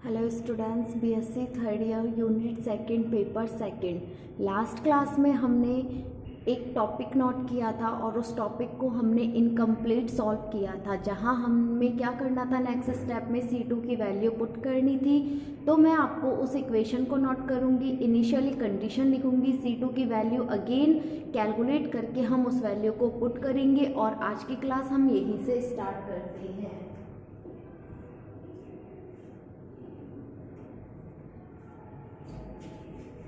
Hello students, BSc third year unit second paper second. Last class में हमने एक topic note किया था और उस टॉपिक को हमने इनकम्प्लीट सॉल्व किया था, जहां हमें क्या करना था, नेक्स्ट स्टेप में C2 की वैल्यू पुट करनी थी। तो मैं आपको उस इक्वेशन को नोट करूंगी, इनिशियली कंडीशन लिखूंगी, C2 की वैल्यू अगेन कैलकुलेट करके हम उस वैल्यू को पुट करेंगे और आज की क्लास हम यहीं से स्टार्ट करते हैं।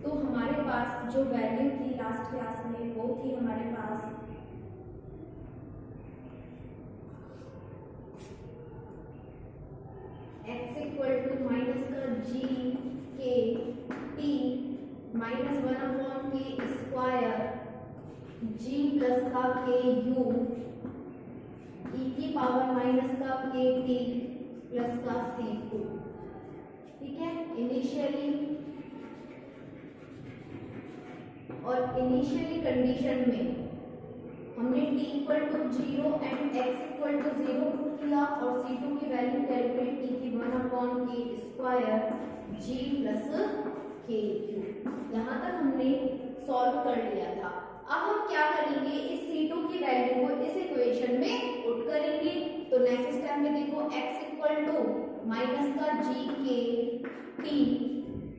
तो हमारे पास जो वैल्यू थी लास्ट क्लास में वो थी हमारे पास x इक्वल टू माइनस का जी के टी माइनस 1/k स्क्वायर जी प्लस का के यू ई की पावर माइनस का के टी प्लस का C2। ठीक है, इनिशियली और इनिशियली कंडीशन में हमने t equal to 0 and x equal to 0 put किया और C2 की वैल्यू कैलकुलेट की थी 1/k square g plus k u. यहाँ तक हमने सॉल्व कर लिया था। अब हम क्या करेंगे, इस C2 की वैल्यू को इस इक्वेशन में पुट करेंगे। तो नेक्स्ट स्टेप में देखो, x इक्वल टू माइनस का g के t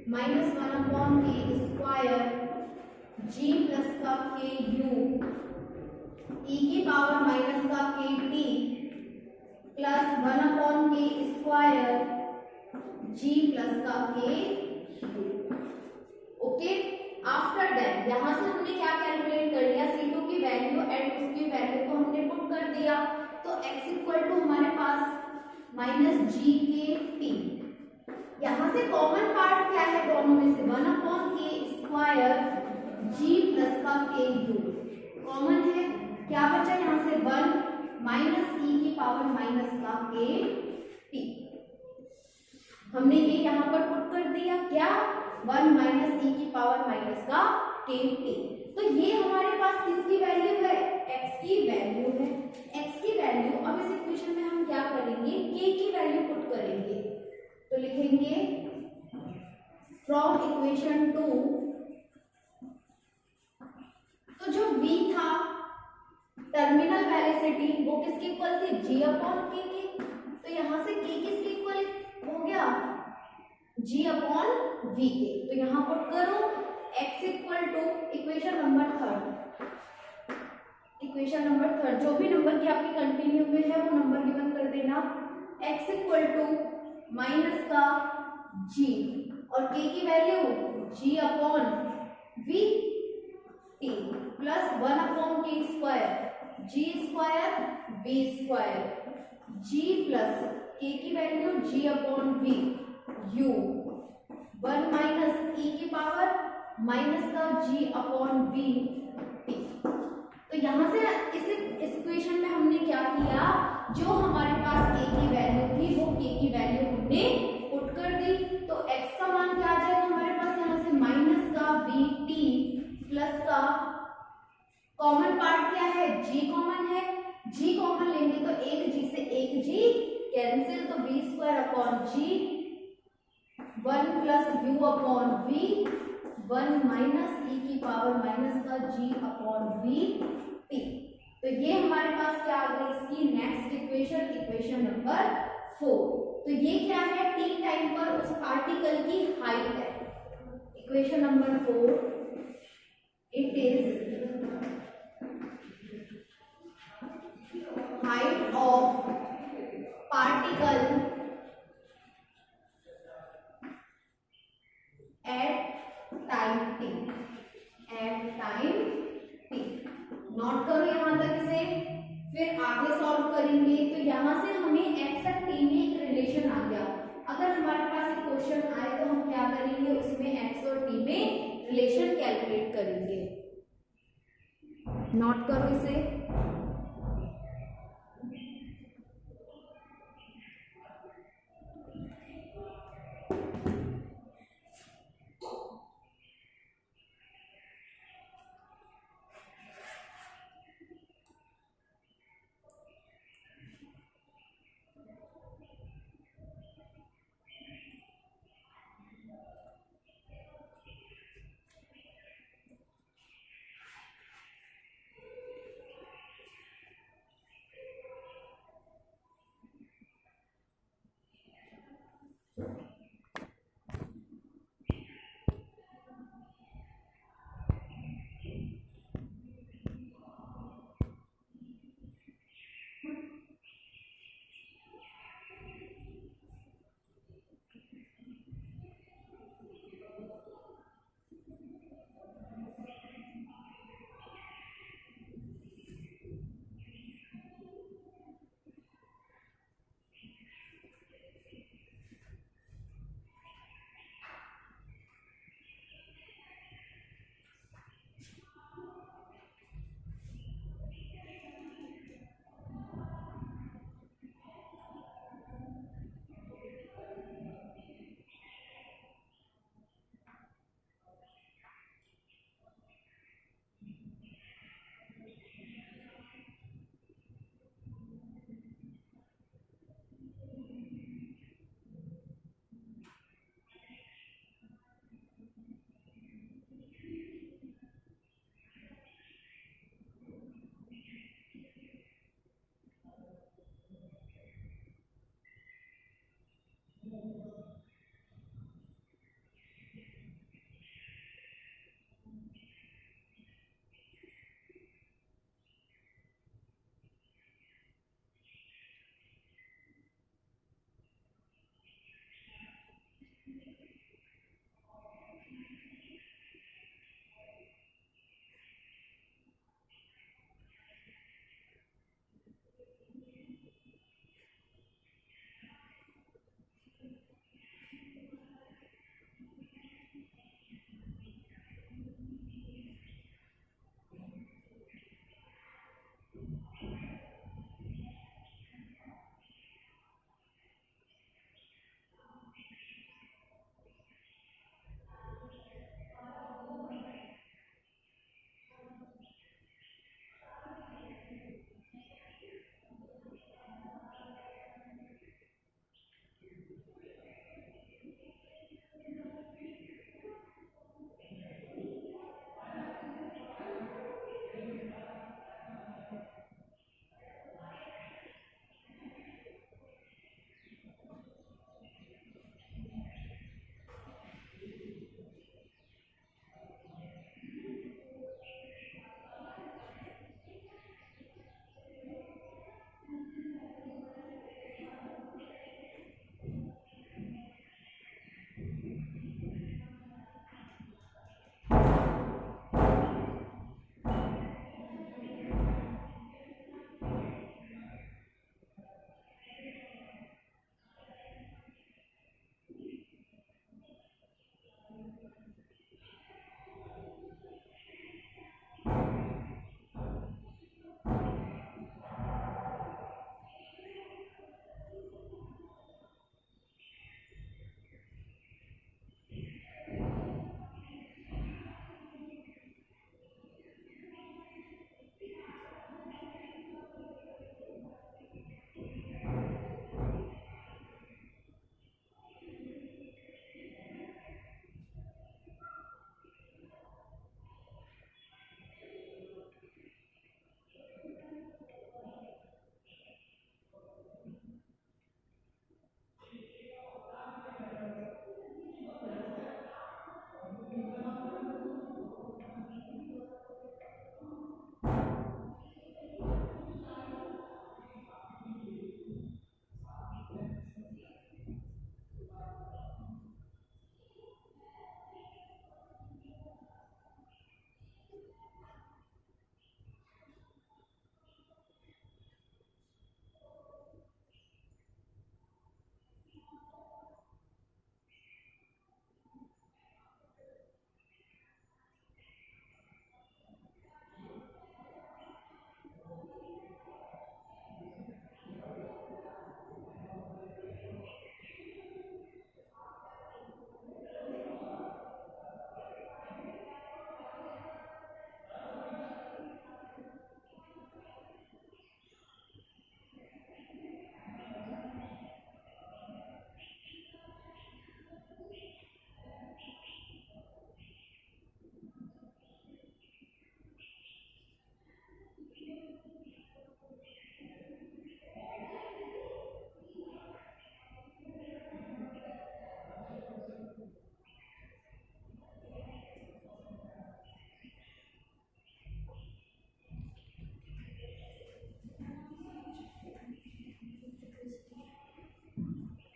minus 1/k square g plus का के यू ई की पावर माइनस का के T plus 1/k square g plus का के यू। ओके, आफ्टर दैट यहां से हमने क्या कैलकुलेट कर लिया, C2 की वैल्यू एंड उसकी वैल्यू को हमने पुट कर दिया। तो x इक्वल टू हमारे पास माइनस जी के टी, यहां से कॉमन पार्ट क्या है दोनों में से, 1/k स्क्वायर g प्लस का के यू कॉमन है। क्या बचा यहां से, 1 माइनस ई की पावर माइनस का के टी। हमने ये यहां पर पुट कर दिया, क्या, 1 माइनस ई की पावर माइनस का के टी। तो ये हमारे पास किसकी वैल्यू है, x की वैल्यू है। x की वैल्यू, अब इस इक्वेशन में हम क्या करेंगे, k की वैल्यू पुट करेंगे। तो लिखेंगे फ्रॉम इक्वेशन 2, तो जो v था टर्मिनल वेलोसिटी वो किसके इक्वल थी, g/k के। तो यहां से k किसके इक्वल हो गया, g/v के। तो यहां पुट करो x equal to equation number third, जो भी नंबर की आपकी कंटिन्यू में है वो नंबर गिवन कर देना। x इक्वल टू माइनस का g और k की value g/v t plus 1/k square g square v square g plus k की value g/v u 1 minus e की पावर माइनस का g/v t। तो यहां से इस इक्वेशन में हमने क्या किया, जो हमारे पास k की वैल्यू थी वो k की वैल्यू हमने पुट कर दी। तो x का मान क्या आ जाएगा हमारे पास, यहां से माइनस का vt प्लस का कॉमन पार्ट क्या है, g कॉमन है, g कॉमन लेंगे तो एक g से एक g कैंसिल, तो v square upon g 1 plus u/v 1 minus e की पावर माइनस का g/v t। तो ये हमारे पास क्या आ गई, इसकी नेक्स्ट इक्वेशन नंबर 4। तो ये क्या है, t टाइम पर उस पार्टिकल की हाइट है। Equation number 4, it is height of particle at time t, note करो यहां तक इसे, फिर आगे सॉल्व करेंगे। तो यहां से हमें x और t में एक रिलेशन आ गया। अगर हमारे पास एक क्वेश्चन आए तो हम क्या करेंगे, उसमें x और t में रिलेशन कैलकुलेट करेंगे। नोट करो इसे।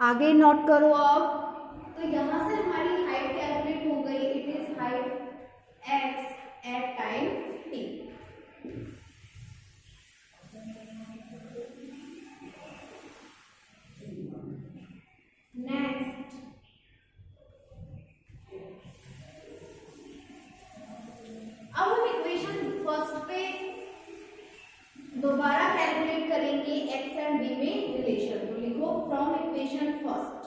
आगे नोट करो अब। तो यहां से हमारी हाइट कैलकुलेट हो गई, it is height x at time t। Next अब हम इक्वेशन फर्स्ट पे दोबारा कैलकुलेट करेंगे x एंड b में रिलेशन। तो लिखो from equation first,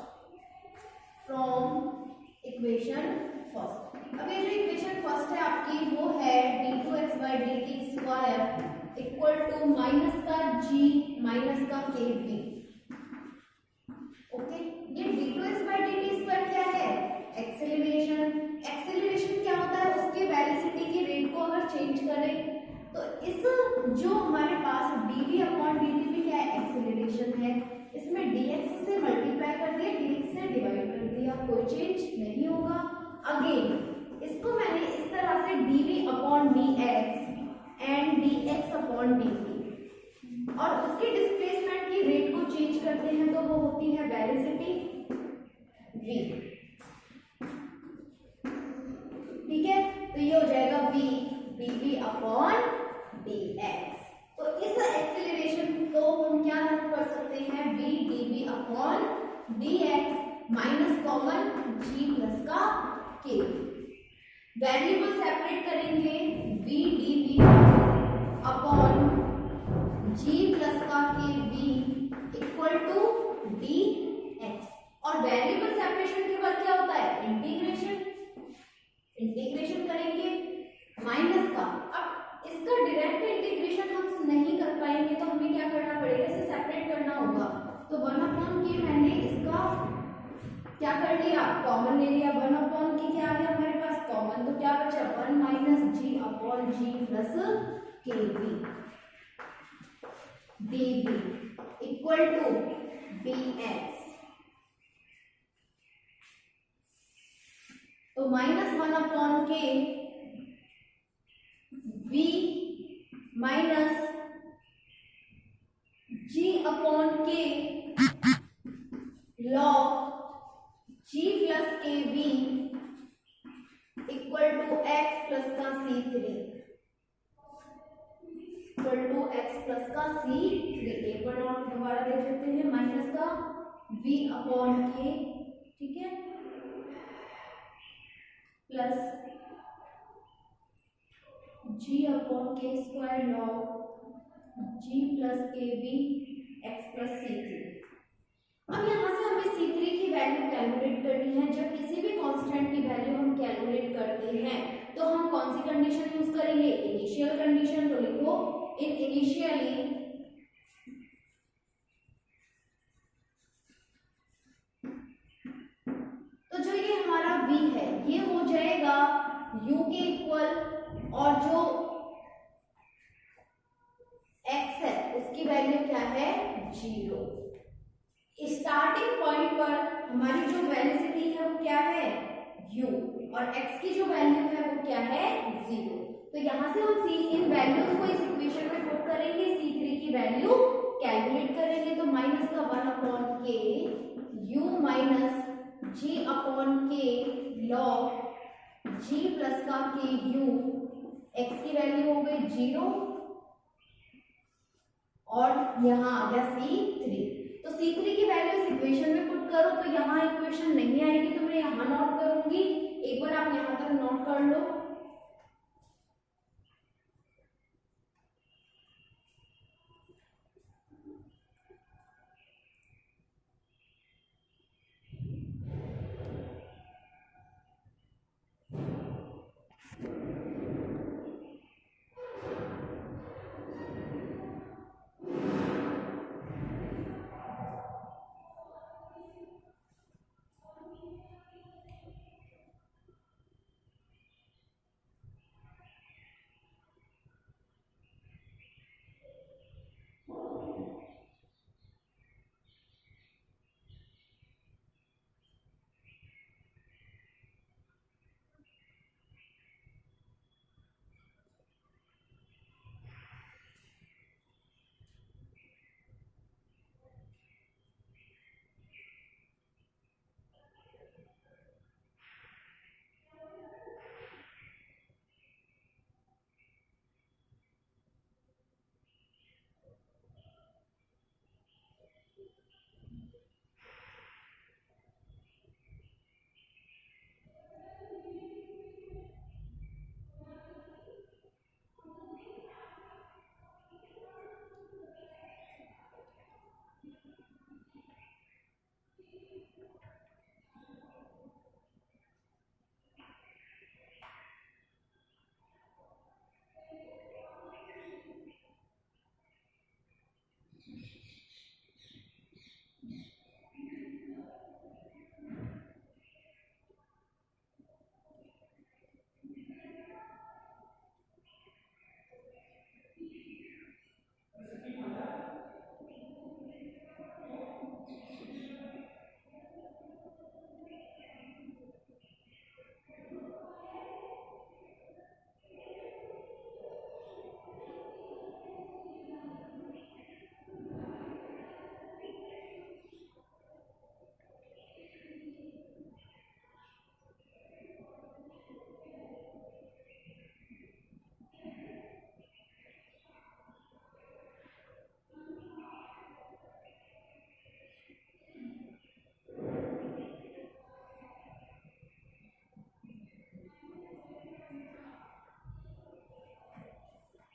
from equation first. अब ये जो इक्वेशन फर्स्ट है आपकी वो है d2x/dt square equal to minus का g माइनस का kb। ओके, ये d2x/dt स्क्वायर क्या है? एक्सेलरेशन। एक्सेलरेशन क्या होता है? उसके वेलोसिटी की रेट को अगर चेंज करें तो इस जो हमारे पास dv/dt में क्या है? एक्सेलरेशन है। इसमें dx से मल्टीप्लाई कर दिया, dx से डिवाइड कर दिया, कोई चेंज नहीं होगा। अगेन इसको मैंने इस तरह से dv/dx एंड dx/dt और उसकी डिस्प्लेसमेंट की रेट को चेंज करते हैं तो वो होती है वेलोसिटी v। ठीक है, तो ये हो जाएगा v dv/dx। तो इस एक्सेलरेशन को हम क्या नोट कर सकते हैं? v dv/dx minus common g plus का k। वेरिएबल सेपरेट करेंगे, v dv/g प्लस का kv इक्वल टू dx। और वेरिएबल सेपरेशन के बाद क्या होता है? इंटीग्रेशन। इंटीग्रेशन करेंगे माइनस का। अब इसका डायरेक्ट इंटीग्रेशन हम नहीं कर पाएंगे तो हमें क्या करना पड़ेगा? इसे सेपरेट करना होगा। तो 1/k मैंने इसका क्या कर लिया? कॉमन ले लिया। 1/k क्या आ गया हमारे पास? कॉमन। तो क्या बचा? 1 minus g/g plus kb dv equal to dx। तो -1/k v minus g/k log g plus kv equal to x plus का c3 equal to x plus का c3। एक बार नोट दोबारा देख लेते हैं, माइनस का v/k, ठीक है, plus g/k square log g plus kb x plus c3। अब यहाँ से हमें c3 की वैल्यू कैलकुलेट करनी है। जब किसी भी कांस्टेंट की वैल्यू हम कैलकुलेट करते हैं तो हम कौन सी कंडीशन यूज करेंगे? Initial condition. तो लिखो इन इनिशियली तो जो ये हमारा v है ये हो जाएगा u के इक्वल, और जो x है उसकी वैल्यू क्या है? 0। स्टार्टिंग पॉइंट पर हमारी जो वेलोसिटी है वो क्या है? u, और x की जो वैल्यू है वो क्या है? 0। तो यहां से हम इन वैल्यूज को इस इक्वेशन में पुट करेंगे, c3 की वैल्यू कैलकुलेट करेंगे। तो माइनस का 1/k u minus g/k log g plus का ku, x की वैल्यू हो गई 0 और यहाँ आ गया c3। तो c3 की वैल्यू इस इक्वेशन में पुट करो। तो यहाँ इक्वेशन नहीं आएगी तो मैं यहाँ नोट करूंगी। एक बार आप यहाँ तक नोट कर लो।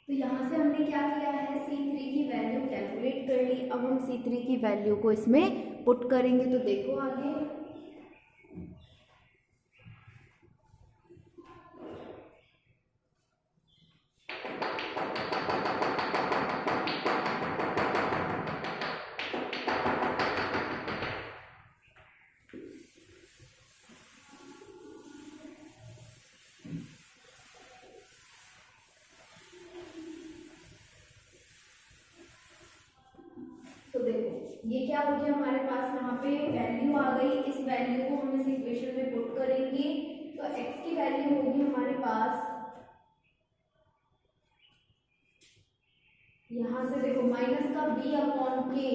तो यहाँ से हमने क्या किया है, C3 की वैल्यू कैलकुलेट कर ली। अब हम C3 की वैल्यू को इसमें पुट करेंगे। तो देखो आगे, तो देखो ये क्या हो गया, हमारे पास यहाँ पे वैल्यू आ गई। इस वैल्यू को हम इस इक्वेशन में पुट करेंगे। तो x की वैल्यू होगी हमारे पास, यहाँ से देखो माइनस का b upon k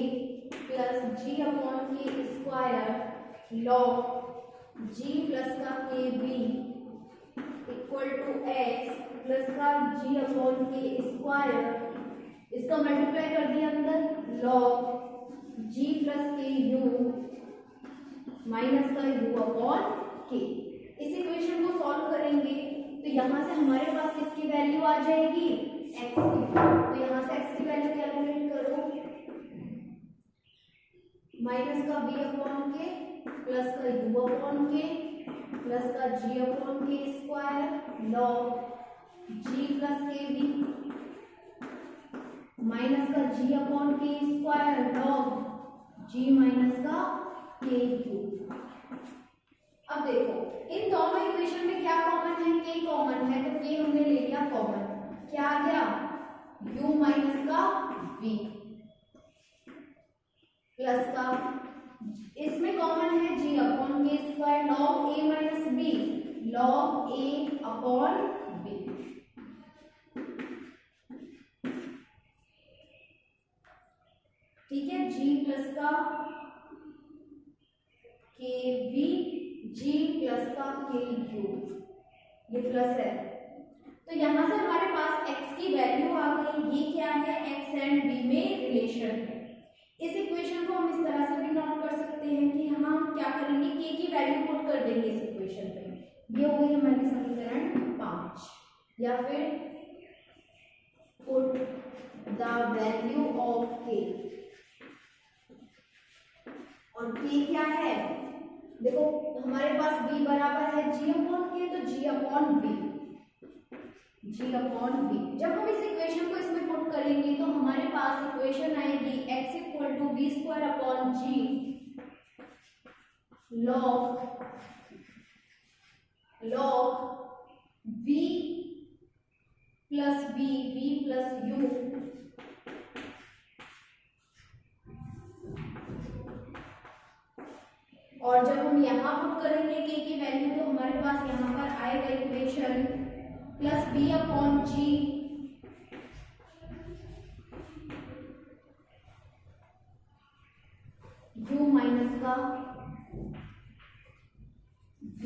plus g upon k square log g plus का k b equal to x plus का g अपॉन के स्क्वायर, इसका मल्टीप्लाई कर दिया अंदर, log g plus k u minus का u अपॉन के। इस equation को solve करेंगे तो यहाँ से हमारे पास किसकी वैल्यू आ जाएगी, x की। तो यहाँ से x की वैल्यू कैलकुलेट करो, माइनस का b अपॉन के प्लस का u अपॉन के प्लस का g upon k square log g plus के बी माइनस का g upon k square log g minus का के क्यूब। अब देखो इन दोनों इक्वेशन में क्या कॉमन है, के कॉमन है, तो के हमने ले लिया कॉमन। क्या आ गया, u माइनस का v प्लस का, इसमें कॉमन है g upon k square log a minus b log a upon b। ठीक है, g प्लस का के बी g प्लस का के क्यूब, ये प्लस है। तो यहां से हमारे पास x की वैल्यू आ गई। ये क्या है, x एंड b में रिलेशन है। इस इक्वेशन को हम इस तरह से भी नोट कर सकते हैं कि हम क्या करेंगे, k की वैल्यू पुट कर देंगे इस इक्वेशन पे। ये हो गई हमारी समीकरण 5। या फिर put the value of k, और k क्या है, देखो हमारे पास b बराबर है g अपॉन k, तो g upon b, g upon b। जब हम इस इक्वेशन को इसमें पुट करेंगे तो हमारे पास इक्वेशन आएगी x equal to b square upon g log v plus b, v plus u और जब हम यहाँ पुट करेंगे k की वैल्यू तो हमारे पास यहाँ पर आएगा equation plus b upon g u minus का v,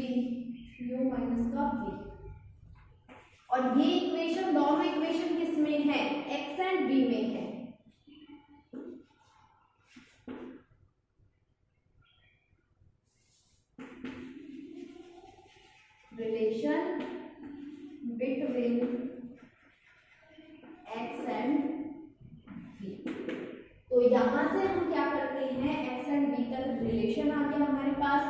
u माइनस का v। और ये इक्वेशन, दोनों इक्वेशन किस में है, x एंड b में है। Relation between x and b। तो यहां से हम क्या करते हैं, x एंड b तक रिलेशन आ गया हमारे पास।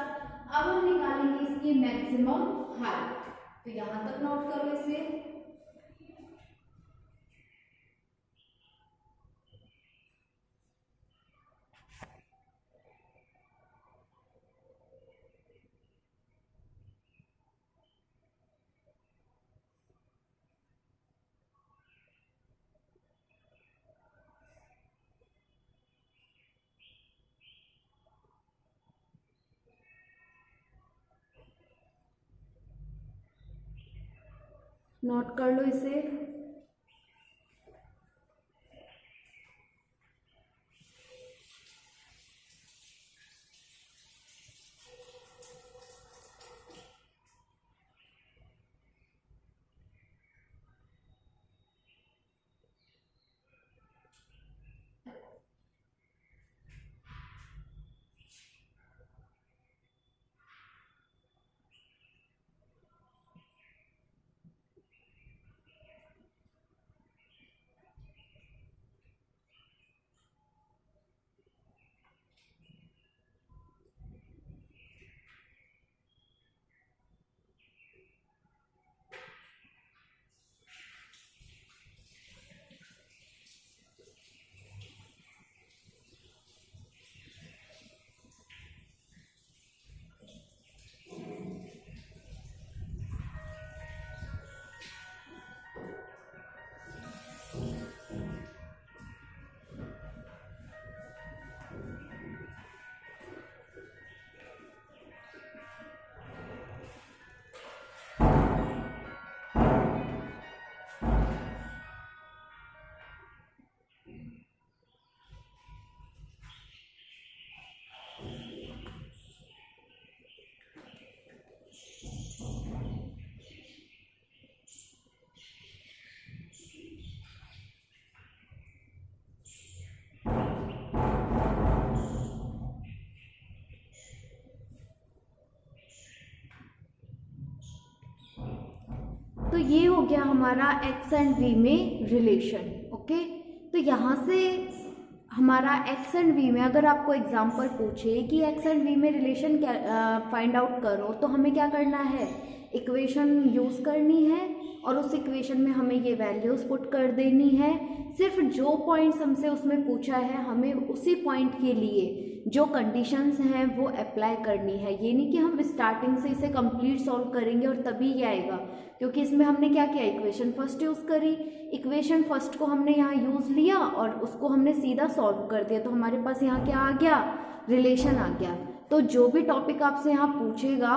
अब हम निकालेंगे इसकी मैक्सिमम हाइट। तो यहां तक नोट करो इसे। नोट कर लो इसे। ये हो गया हमारा एक्स एंड वी में रिलेशन। ओके, तो यहाँ से हमारा एक्स एंड वी में अगर आपको एग्जांपल पूछे कि एक्स एंड वी में रिलेशन फाइंड आउट करो, तो हमें क्या करना है, इक्वेशन यूज़ करनी है और उस इक्वेशन में हमें ये वैल्यूज़ पुट कर देनी है। सिर्फ जो पॉइंट्स हमसे उसमें पूछा है हमें उसी पॉइंट के लिए जो कंडीशंस हैं वो अप्लाई करनी है। ये नहीं कि हम स्टार्टिंग से इसे कंप्लीट सॉल्व करेंगे और तभी ये आएगा, क्योंकि इसमें हमने क्या किया, इक्वेशन फर्स्ट यूज़ करी, इक्वेशन फर्स्ट को हमने यहाँ यूज़ लिया और उसको हमने सीधा सॉल्व कर दिया, तो हमारे पास यहाँ क्या आ गया, रिलेशन आ गया। तो जो भी टॉपिक आपसे यहाँ पूछेगा